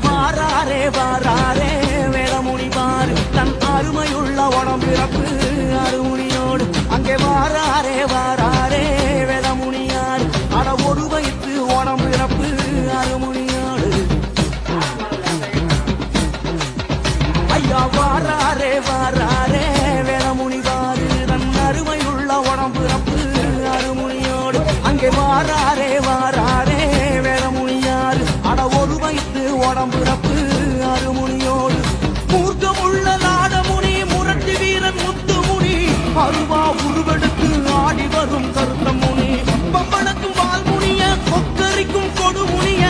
வாராரே வாராரே வேதமுனி பாரு தன் அருமையுள்ள உடம்பிறப்பு அருமுனியோடு அங்கே வாராரே வாராரே வேதமுனியார் அட ஒரு வயிற்று உடம்பிறப்பு அருமுனியோடு ஐயா வாராரே வாராரே வேதமுனி பாரு தன் அருமையுள்ள உடம்பிறப்பு அருமுனியோடு அங்கே வாராரே வாராரே வேதமுனியார் அட ஒரு வயிற்று உடம்பிறப்பு அருமுனியோடு மூர்க்கமுள்ள நாடமுனி முரட்டு வீரன் முத்துமுனி அருவா உருவெடுத்து ஆடி வரும் கருத்த முனி பம்பனுக்கும் வால்முனிய கொக்கரிக்கும் கொடுமுனிய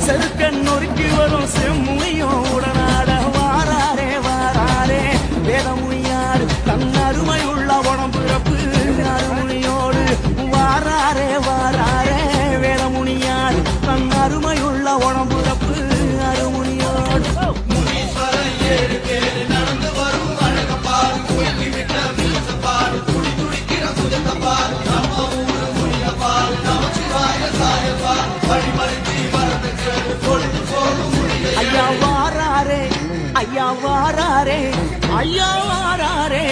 செருக்க நொறுக்கி வரும் செம்முனியோ உடனாட வாராரே வாராரே வேதமுனியார் தன் அருமையுள்ள உடம்பிறப்பு அருமுனியோடு வாராரே வாராரே வேதமுனியார் தன் அருமையுள்ள உடம்பிறப்பு அருமுனியோடு நடந்து வரும் அழகப்பாடு விட்ட வீசப்பாடு துடி துடிக்கிற சுஜத்தப்பாடு நம்ம ஊரு முனியப்பாடு நமச்சிவாய சாயப்பாடு வழிமறிச்சி வரது கேடு பொழுது போகும் ஐயா வாராரே ஐயா வாராரே ஐயா வாராரே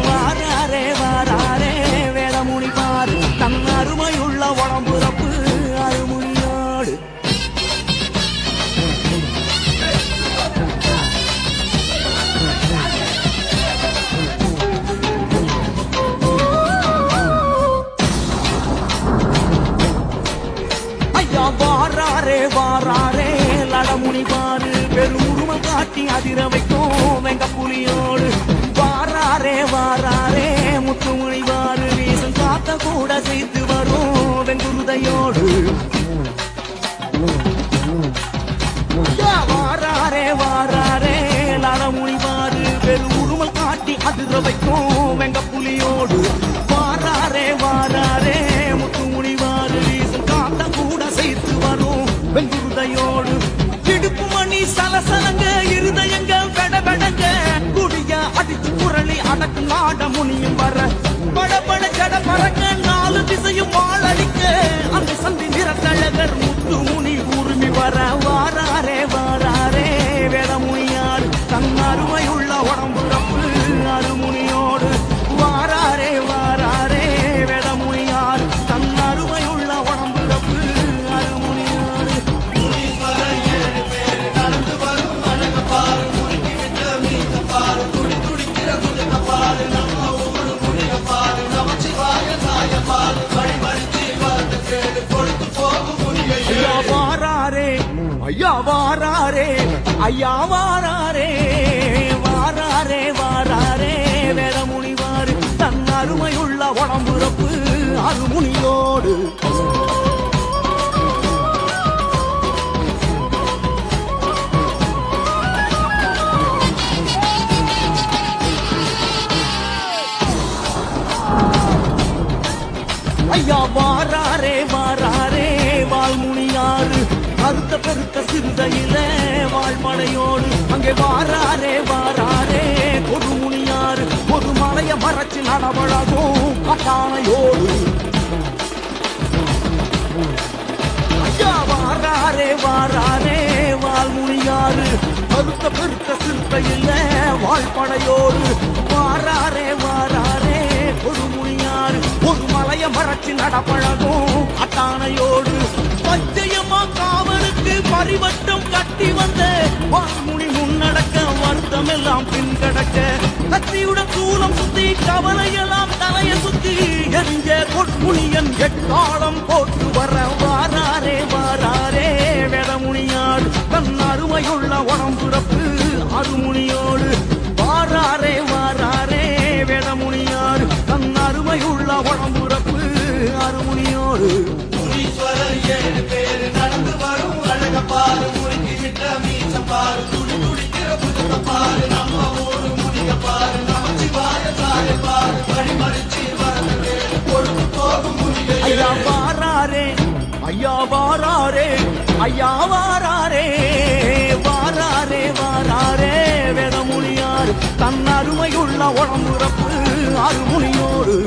வாராரே வாராரே வேதமுனி பாரு தன் அருமையுள்ள உடம்புறப்பு அருமுனியோடு ஐயா வாராரே வாராரே லடமுனி பாரு பெருமுரும காட்டி அதிர வைக்கும் வெங்க புலியோடு வாராரே வாராரே முத்துமுனி பாரு வீசும் காத்த கூட செய்து வரும் வெங்குருதையோடு வாராரே வாராரே லடமுனி பாரு பெருமுருமல் காட்டி அதிர வைக்கும் வெங்க புலியோடு வாராரே வாராரே முத்துமுனி பாரு வீசும் காத்த கூட செய்து வரும் வெங்குருதையோடு இடுப்பு மணி சலசலங்க இருதயங்க பெடபெடங்க குடிய அடிச்சு குரலி அடக்கு நாட முனியும் வர படபட ஜட பறக்க நாலு திசையும் வாழடிக்க அந்த சந்தி நிறத்தழகர் முத்து முனி உரிமை வர வாராரே வாராரே வேதமுனியார் தன் அருமையுள்ள உடம்புறப்பு அருமுனியோடு வாராரே வாராரே வேதமுனியார் தன் அருமையுள்ள உடம்புறப்பு அருமுனியோடு நடந்து வரும் அழகப்பாடு முறுக்கி விட்ட மீசப்பாடு துடி துடிக்கிற சுஜத்தப்பாடு நம்ம ஊரு முனியப்பாடு நமச்சிவாய சாயப்பாடு வழிமறிச்சி வரது கேடு பொழுது போகும் ஐயா வாராரே ஐயா வாராரே ஐயா வாராரே வாராரே வாராரே வேதமுனி வாரு தன் அருமையுள்ள உடம்புறப்பு அருமுனியோடு ஐயா வாராரே வாராரே வால்முனியாறு அறுத்த பெருத்த சிறுதையில வாழ்மனையோடு அங்கே வாராரே வாராரே கொடுமுனியாறு ஒரு மலைய மறைச்சு நடவழகும் கட்டானையோடு ஐயா வாராரே வாராரே வால்முனியாறு அறுத்த பெருத்த சிறுதையில வாழ்படையோடு வாராரே வாராரே கொடுமுனியாறு ஒரு மலைய மறைச்சு நடப்பழகும் அட்டானையோடு பச்சையம்மா காவலுக்கு பரிவட்டம் கட்டி வந்த வால்முனி முன்னடக்க வருத்தம் எல்லாம் பின்கடக்க கத்தியுடன் சூலம் சுத்தி கவலையெல்லாம் தலைய சுத்தி எரிஞ்ச பொன்முனியன் எக்காலம் போட்டு வர வாராரே வாராரே வேதமுனியாடு தன் அருமையுள்ள உடம்புறப்பு அருமுனியோடு வாராரே வாராரே வேதமுனியாடு தன் அருமையுள்ள உடம்புறப்பு அருமுனியோடு முனீஸ்வரர் 7 பேரு நடந்து வரும் அழகப்பாடு முறுக்கி விட்ட மீசப்பாடு துடி துடிக்கிற புதுத்தப்பாடு நம்ம ஊரு முனியப்பாடு நமச்சிவாய சாயப்பாடு வழிமறிச்சி வரது பொழுது போகும் ஐயா வாராரே ஐயா வாராரே ஐயா வாராரே வாராரே வாராரே வேதமுனியார் தன் அருமையுள்ள உடம்புறப்பு அருமுனியோடு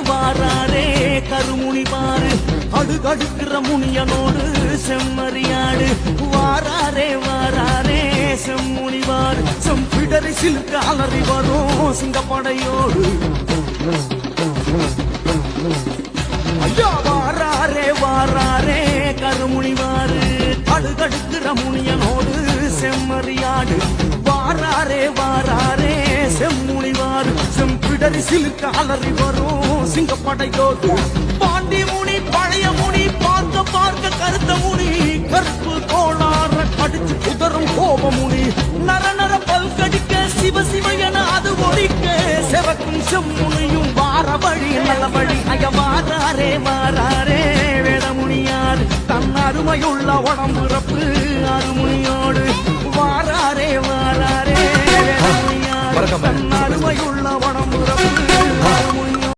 வாராரே கருமுனி பாரு அடுகடுக்கிற முனியனோடு செம்மறியாடு வாராரே வாராரே செம்முனிவார் செம்பிடரை சிலுக்கு அலறி வரும் சிங்கப்படையோடு ஐயா வாராரே வாராரே கருமுனிவாரு அடுகடுக்கிற முனியனோடு செம்மறியாடு வாராரே வாராரே செம்முனிவார் செம்பிடரி சிலுக்கு அலறி வரும் சிங்கப்படையோடு பாண்டி முனி பழைய முனி பார்க்க பார்க்க கருத்த முனி கருப்பு கோளாற கடிச்சு குதரும் கோப முனி நர நர பல்கடிக்க சிவ சிவ என அது ஒழிக்க சிறக்கும் செம்முனியும் வார வழி நல்ல வழி ஐய வாராரே வாராரே வேதமுனியார் தன் அருமையுள்ள உடம்புறப்பு அருமுனியோடு